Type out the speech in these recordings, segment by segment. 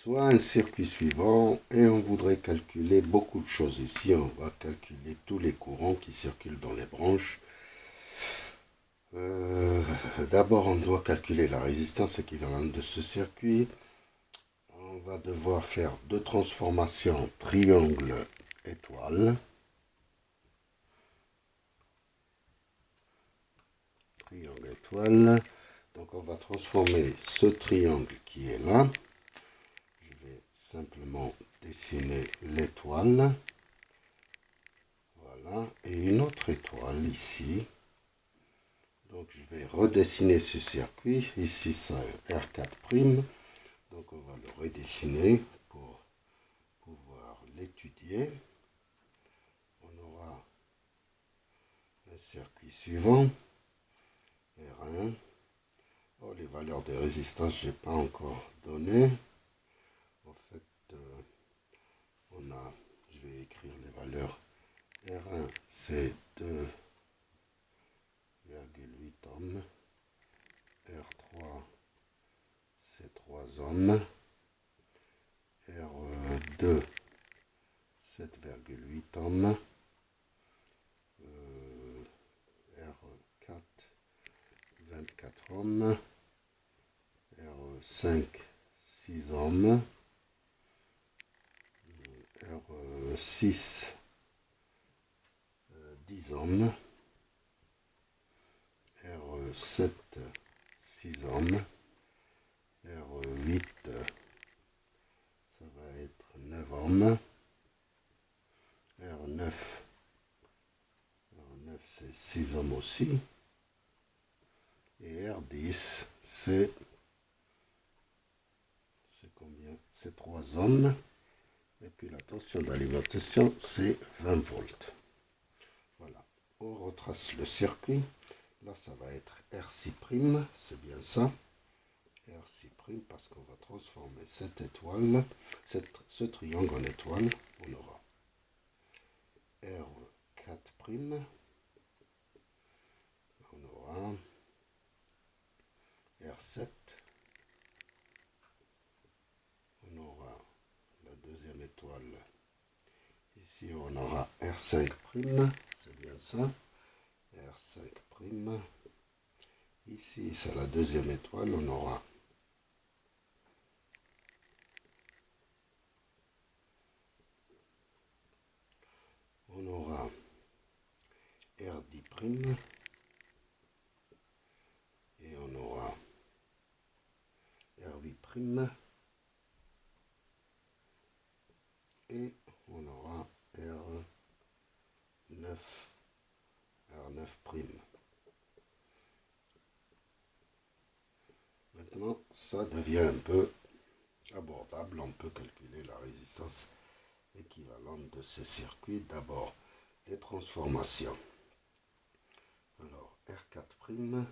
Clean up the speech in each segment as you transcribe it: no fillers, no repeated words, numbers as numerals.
soit un circuit suivant et on voudrait calculer beaucoup de choses. Ici, on va calculer tous les courants qui circulent dans les branches. D'abord, on doit calculer la résistance équivalente de ce circuit. On va devoir faire deux transformations triangle-étoile. Triangle-étoile. Donc on va transformer ce triangle qui est là. Je vais simplement dessiner l'étoile. Voilà. Et une autre étoile ici. Donc je vais redessiner ce circuit. Ici c'est R4'. Donc on va le redessiner pour pouvoir l'étudier. On aura un circuit suivant. R1. Oh, les valeurs de résistance, je n'ai pas encore donné. En fait, je vais écrire les valeurs. R1, c'est 2,8 ohms. R3, c'est 3 ohms. R2, 7,8 ohms. R4, 24 ohms. R5, 6 ohms. R6, 10 ohms. R7, 6 ohms. R8, ça va être 9 ohms. R9, c'est 6 ohms aussi. Et R10, c'est combien? C'est 3 ohms. Et puis la tension d'alimentation, c'est 20 volts. Voilà. On retrace le circuit. Là, ça va être R6', c'est bien ça. R6', parce qu'on va transformer cette étoile, ce triangle en étoile. On aura R4'. On aura R7. On aura la deuxième étoile. Ici, on aura R5', c'est bien ça. R5'. Ici, c'est la deuxième étoile. On aura R10'. Et on aura R8'. Et on aura R9'. Maintenant, ça devient un peu abordable. On peut calculer la résistance équivalente de ces circuits. D'abord, les transformations. Alors, R4',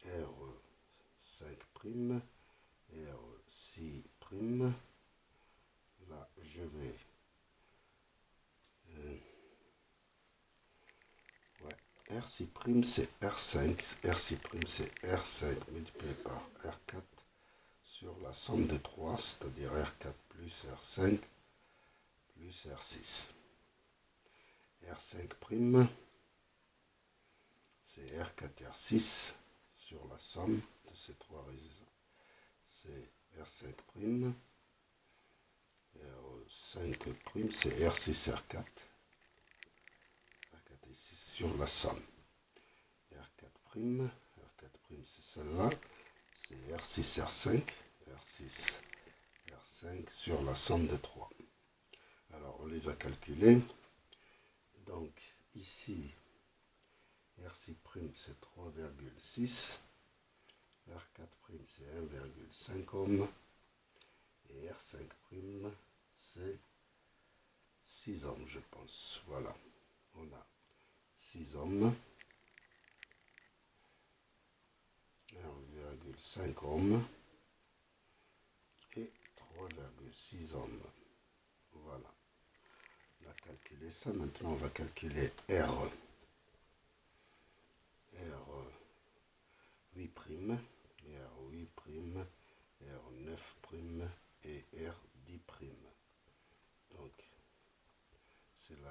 R5', R6'. Là, je vais... R6' c'est R5, R6' c'est R5 multiplié par R4 sur la somme de 3, c'est-à-dire R4 plus R5 plus R6. R5', c'est R4 R6 sur la somme de ces trois résistants. C'est R5'. R5', c'est R6 R4. R4 et 6 sur la somme. R4', c'est celle-là. C'est R6 R5. R6 R5 sur la somme de 3. Alors, on les a calculés. Donc, ici, R6' c'est 3,6. R4' c'est 1,5 ohm. Et R5' c'est 6 ohms, je pense. Voilà. On a 6 ohms. 1,5 ohm et 3,6 ohms. Voilà. On a calculé ça. Maintenant, on va calculer R8'. R8'.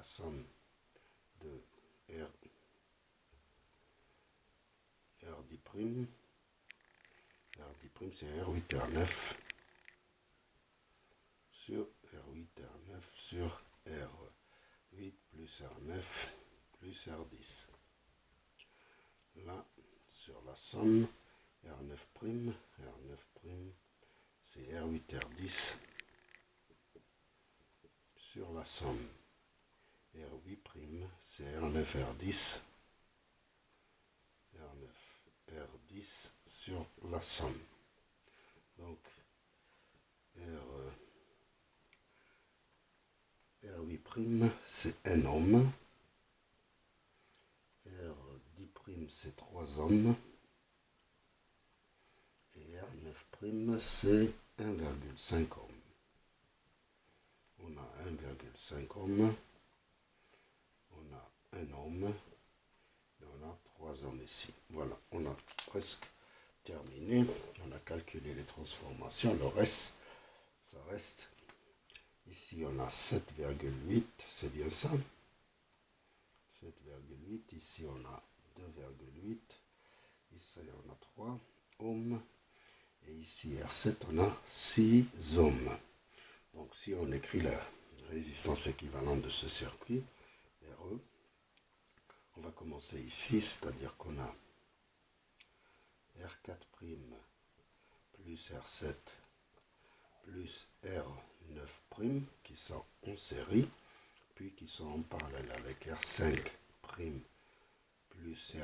la somme de R d'I', c'est R8 R9 sur R8 R9 sur R8 plus R9 plus R10. Là, sur la somme, R9', c'est R8 R10 sur la somme. R8', c'est R9 R10 R10 sur la somme. Donc, R8', c'est un homme. R10', c'est 3 hommes. Et R9', c'est 1,5 hommes. On a 1,5 hommes. On a un homme. Et on a 3 hommes ici. Voilà, on a presque terminé. On a calculé les transformations. Le reste, ça reste. Ici, on a 7,8. C'est bien ça. 7,8. Ici, on a 2,8. Ici, on a 3 ohms. Et ici, R7, on a 6 ohms. Donc, si on écrit la résistance équivalente de ce circuit, RE, on va commencer ici, c'est-à-dire qu'on a R4' plus R7 plus R9' qui sont en série, puis qui sont en parallèle avec R5' plus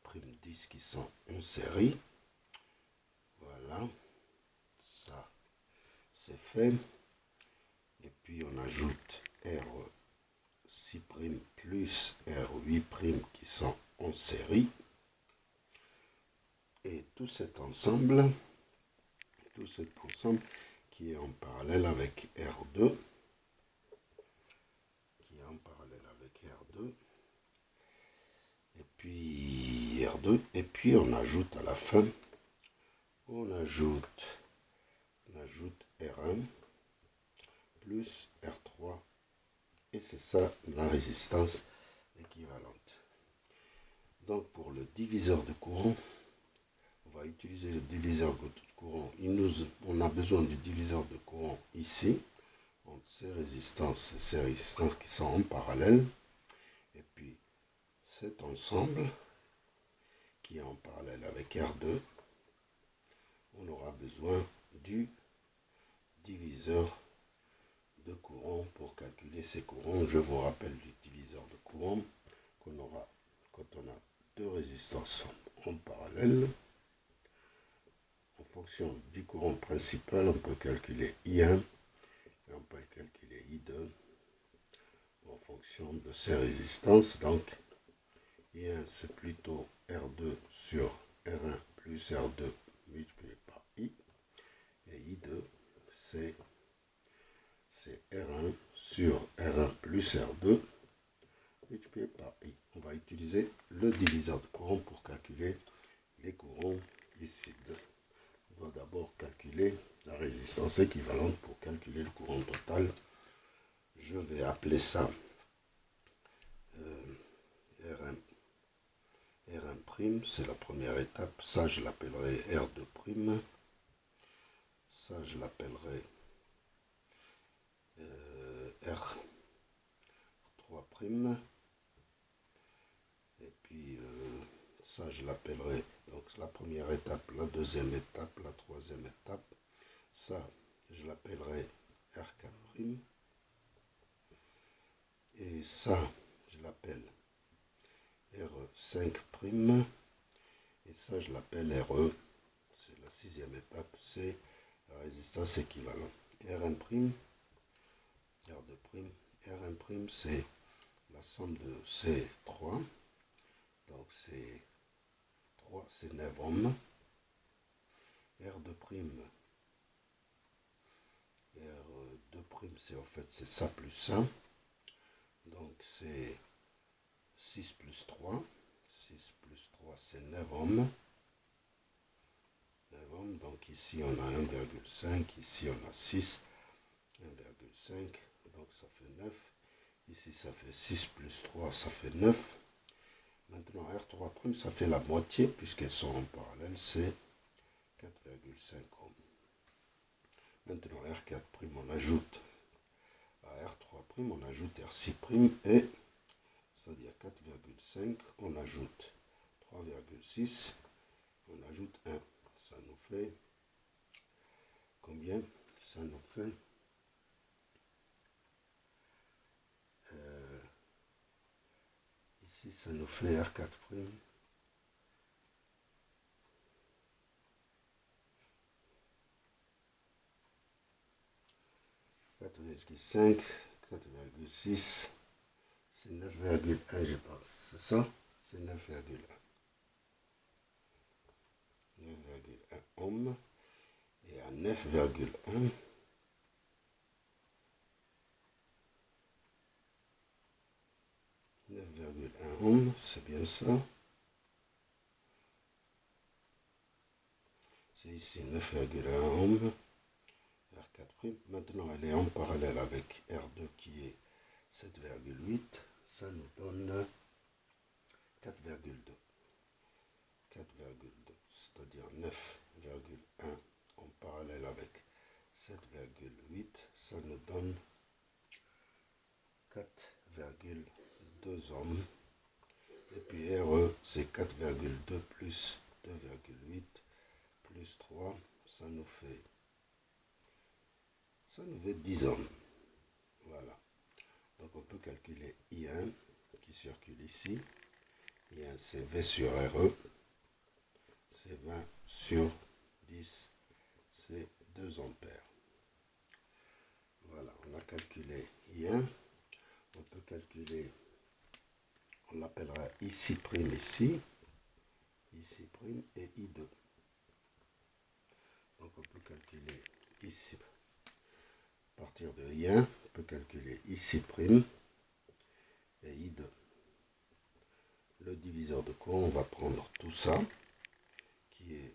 R'10 qui sont en série. Voilà, ça c'est fait. Et puis on ajoute R6' plus R8' qui sont en série. Et tout cet ensemble qui est en parallèle avec R2, et puis R2, et puis on ajoute à la fin, on ajoute R1 plus R3, et c'est ça la résistance équivalente. Donc pour le diviseur de courant, on va utiliser le diviseur de courant. On a besoin du diviseur de courant ici, entre ces résistances et ces résistances qui sont en parallèle. Et puis cet ensemble qui est en parallèle avec R2, on aura besoin du diviseur de courant pour calculer ces courants. Je vous rappelle du diviseur de courant qu'on aura quand on a deux résistances en parallèle. En fonction du courant principal, on peut calculer I1 et on peut calculer I2 en fonction de ces résistances. Donc, I1 c'est plutôt R2 sur R1 plus R2 multiplié par I. Et I2 c'est R1 sur R1 plus R2 multiplié par I. On va utiliser le diviseur de courant pour calculer les courants ici. On va d'abord calculer la résistance équivalente pour calculer le courant total. Je vais appeler ça R1', c'est la première étape. Ça, je l'appellerai R2'. Ça, je l'appellerai R3'. Et puis, ça, je l'appellerai, donc la première étape, la deuxième étape, la troisième étape. Ça, je l'appellerai R4'. Et ça, je l'appelle R5'. Et ça, je l'appelle RE. C'est la sixième étape, c'est la résistance équivalente. R1', R2', R1', c'est la somme de ces trois. Donc c'est 3, c'est 9 ohms. R2', c'est en fait c'est ça plus ça. Donc c'est 6 plus 3. 6 plus 3 c'est 9 ohms. 9 ohms. Donc ici on a 1,5. Ici on a 6. 1,5. Donc ça fait 9. Ici, ça fait 6 plus 3, ça fait 9. Maintenant, R3', ça fait la moitié, puisqu'elles sont en parallèle, c'est 4,5 ohms. Maintenant, R4', on ajoute à R3', on ajoute R6', et c'est-à-dire 4,5, on ajoute 3,6, on ajoute 1. Ça nous fait combien? Ça nous fait ici, ça nous fait R4'. 4,5, 4,6, c'est 9,1 je pense, c'est ça? C'est 9,1. 9,1 ohms. Et à 9,1, 9,1 ohms, c'est bien ça. C'est ici 9,1 ohms. R4'. Maintenant, elle est en parallèle avec R2 qui est 7,8. Ça nous donne 4,2. 4,2, c'est-à-dire 9,1 en parallèle avec 7,8. Ça nous donne 4,2 ohms. Et puis RE, c'est 4,2 plus 2,8 plus 3. Ça nous fait 10 ohms. Voilà. Donc on peut calculer I1 qui circule ici. I1 c'est V sur RE. C'est 20 sur 10. C'est 2 ampères. Voilà, on a calculé I1. On peut calculer, on l'appellera ici prime ici. Ici prime et I2. Donc on peut calculer ici. À partir de I1, on peut calculer ici prime et I2. Le diviseur de courant, on va prendre tout ça, qui est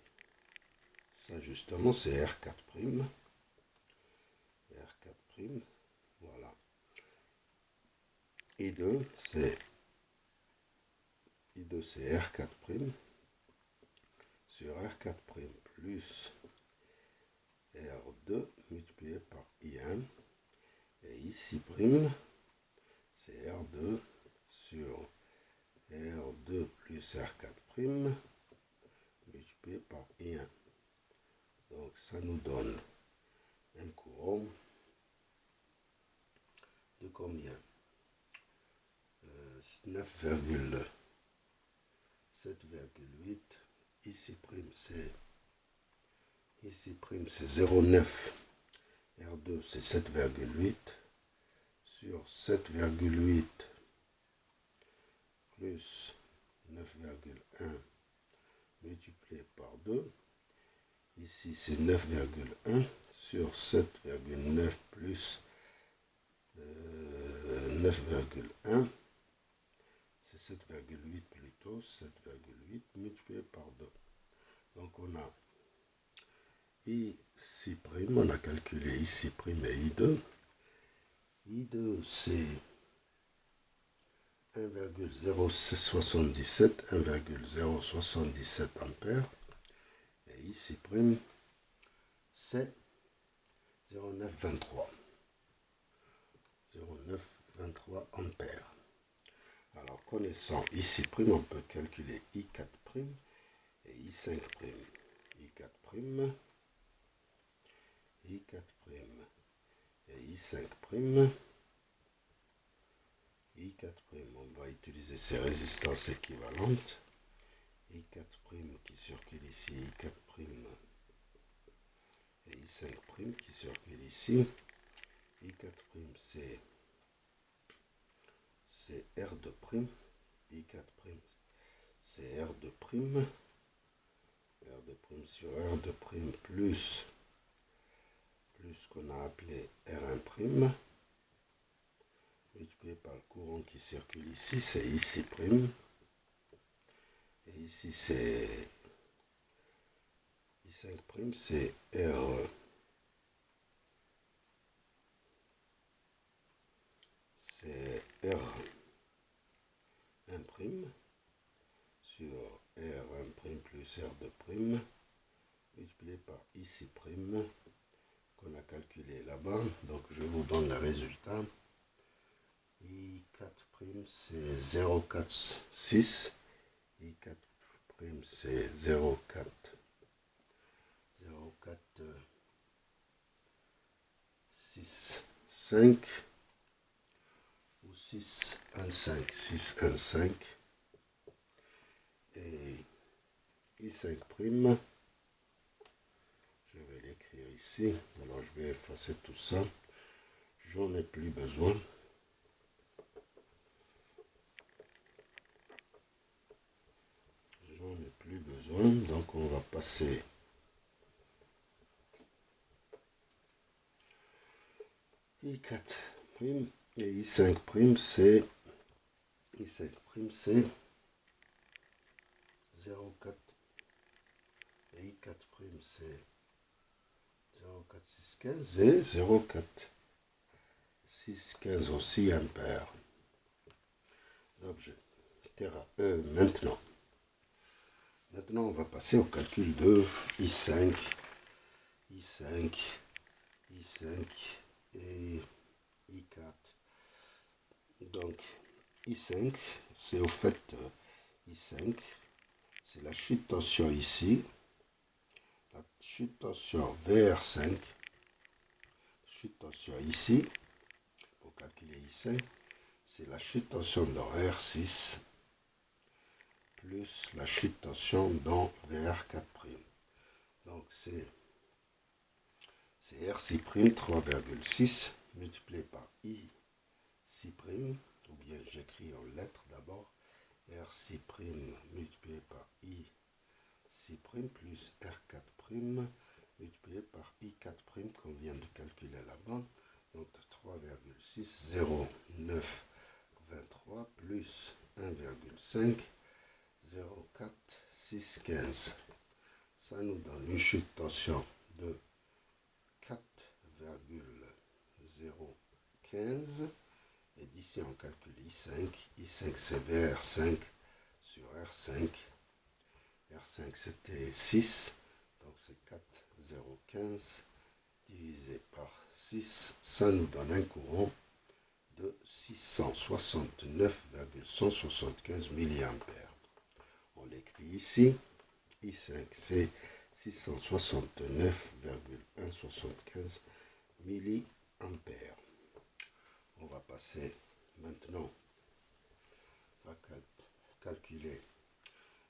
ça justement, c'est R4'. R4', voilà. I2, c'est R4' sur R4' plus R2 multiplié par I1. Et ici prime, c'est R2 sur R2 plus R4' multiplié par I1. Donc ça nous donne un courant de combien? 9,7,8. Ici prime c'est 0,9. R2 c'est 7,8 sur 7,8 plus 9,1 multiplié par 2. Ici c'est 9,1 sur 7,9 plus 9,1. C'est 7,8 plutôt. 7,8 multiplié par 2. Donc on a ici prime, on a calculé ici prime et I2. I2 c'est 1,077 ampères. Et ici prime c'est 0,923. 0,923 ampères. Alors, connaissant ici prime, on peut calculer I4' et I5'. I4', et I5'. I4', on va utiliser ces résistances équivalentes. I4' qui circule ici, I4' et I5' qui circule ici. I4' c'est R2', I4' c'est R2', R2' sur R2' plus ce qu'on a appelé R1', multiplié par le courant qui circule ici, c'est ici prime, et ici c'est I5', c'est plus R2', multiplié par IC', qu'on a calculé là-bas. Donc je vous donne le résultat. I4' c'est 0,46. I4' c'est 0,465 ou 6,15. Et I5', je vais l'écrire ici. Alors je vais effacer tout ça. J'en ai plus besoin. Donc on va passer I4' et I5', c'est 0,4 et I4' c'est 0,4615 et 0,4615 aussi ampères. Donc Maintenant, on va passer au calcul de I5 et I4. Donc, I5, c'est au fait, I5, c'est la chute tension ici, la chute tension VR5, chute tension ici, pour calculer I5, c'est la chute tension dans R6, plus la chute tension dans VR4'. Donc c'est R6', 3,6 multiplié par I6', ou bien j'écris en lettres d'abord, R6' multiplié par I6' plus R4' multiplié par I4' qu'on vient de calculer là-bas. Donc 3,6, 0,923 plus 1,5, 0,4615. Ça nous donne une chute tension de 4,015. Et d'ici on calcule I5. I5 c'est VR5 sur R5. R5 c'était 6. Donc c'est 4,015 divisé par 6. Ça nous donne un courant de 669,175 mA. On l'écrit ici. I5 c'est 669,175 mA. On va passer maintenant à calculer,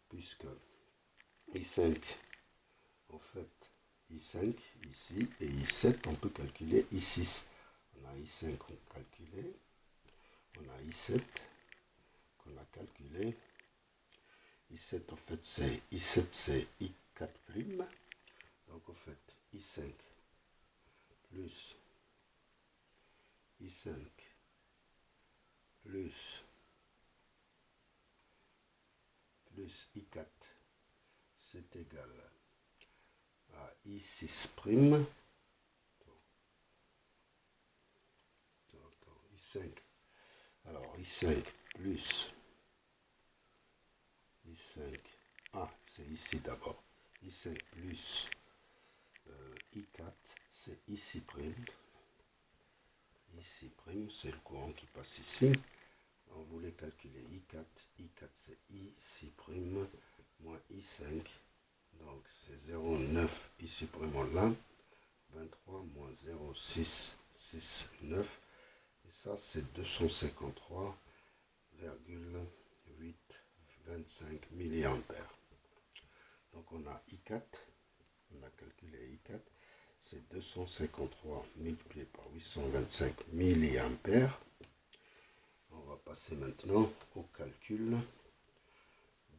puisque I5, en fait, I5 ici et I7, on peut calculer I6. On a I5 qu'on a calculé, on a I7 qu'on a calculé. I7 en fait c'est I4'. Donc en fait I5 plus I5 plus I4 c'est égal à I6'. I5. Alors I5 plus I5. C'est ici d'abord. I5 plus I4, c'est ici'. Ici', c'est le courant qui passe ici. On voulait calculer I4. I4, c'est ici' moins I5. Donc c'est 0,9 ici' là. 23 moins 0,669. Et ça, c'est 253,825 mA. Donc on a I4, on a calculé I4, c'est 253 multiplié par 825 mA. On va passer maintenant au calcul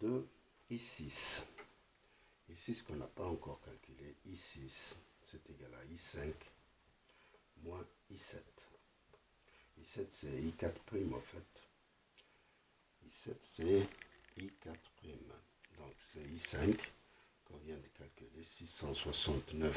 de I6. I6 qu'on n'a pas encore calculé, I6, c'est égal à I5 moins I7. I7 c'est I4' en fait. I7 c'est I4'. Donc c'est I5 qu'on vient de calculer,